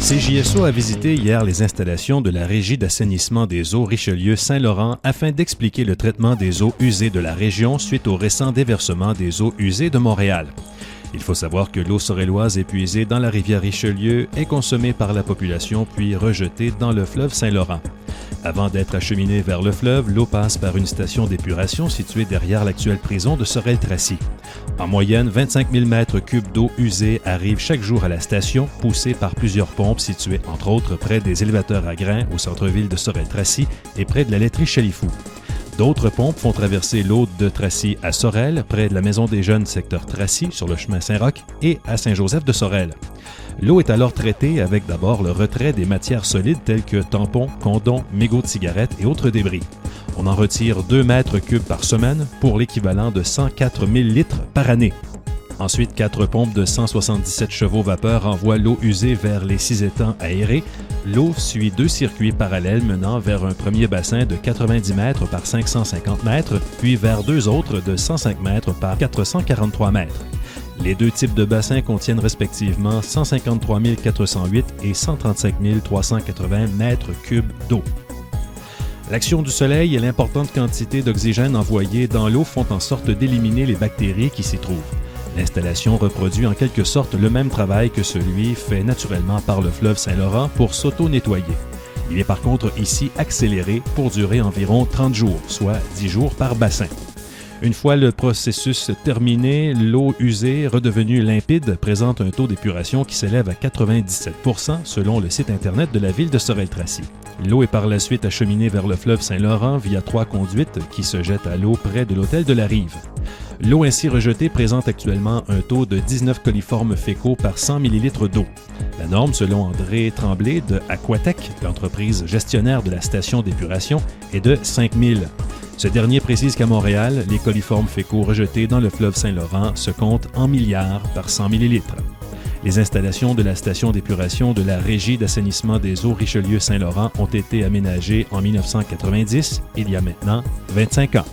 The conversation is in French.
CJSO a visité hier les installations de la Régie d'assainissement des eaux Richelieu-Saint-Laurent afin d'expliquer le traitement des eaux usées de la région suite au récent déversement des eaux usées de Montréal. Il faut savoir que l'eau sorelloise épuisée dans la rivière Richelieu est consommée par la population puis rejetée dans le fleuve Saint-Laurent. Avant d'être acheminée vers le fleuve, l'eau passe par une station d'épuration située derrière l'actuelle prison de Sorel-Tracy. En moyenne, 25 000 mètres cubes d'eau usée arrivent chaque jour à la station, poussée par plusieurs pompes situées entre autres près des élévateurs à grains au centre-ville de Sorel-Tracy et près de la laiterie Chalifou. D'autres pompes font traverser l'eau de Tracy à Sorel, près de la Maison des Jeunes secteur Tracy, sur le chemin Saint-Roch, et à Saint-Joseph de Sorel. L'eau est alors traitée avec d'abord le retrait des matières solides telles que tampons, condoms, mégots de cigarettes et autres débris. On en retire 2 mètres cubes par semaine pour l'équivalent de 104 000 litres par année. Ensuite, 4 pompes de 177 chevaux vapeur envoient l'eau usée vers les 6 étangs aérés. L'eau suit 2 circuits parallèles menant vers un premier bassin de 90 mètres par 550 mètres, puis vers 2 autres de 105 mètres par 443 mètres. Les 2 types de bassins contiennent respectivement 153 408 et 135 380 mètres cubes d'eau. L'action du soleil et l'importante quantité d'oxygène envoyée dans l'eau font en sorte d'éliminer les bactéries qui s'y trouvent. L'installation reproduit en quelque sorte le même travail que celui fait naturellement par le fleuve Saint-Laurent pour s'auto-nettoyer. Il est par contre ici accéléré pour durer environ 30 jours, soit 10 jours par bassin. Une fois le processus terminé, l'eau usée redevenue limpide présente un taux d'épuration qui s'élève à 97 % selon le site Internet de la ville de Sorel-Tracy. L'eau est par la suite acheminée vers le fleuve Saint-Laurent via 3 conduites qui se jettent à l'eau près de l'hôtel de la Rive. L'eau ainsi rejetée présente actuellement un taux de 19 coliformes fécaux par 100 ml d'eau. La norme, selon André Tremblay de Aquatec, l'entreprise gestionnaire de la station d'épuration, est de 5 000. Ce dernier précise qu'à Montréal, les coliformes fécaux rejetés dans le fleuve Saint-Laurent se comptent en milliards par 100 ml. Les installations de la station d'épuration de la Régie d'assainissement des eaux Richelieu-Saint-Laurent ont été aménagées en 1990, il y a maintenant 25 ans.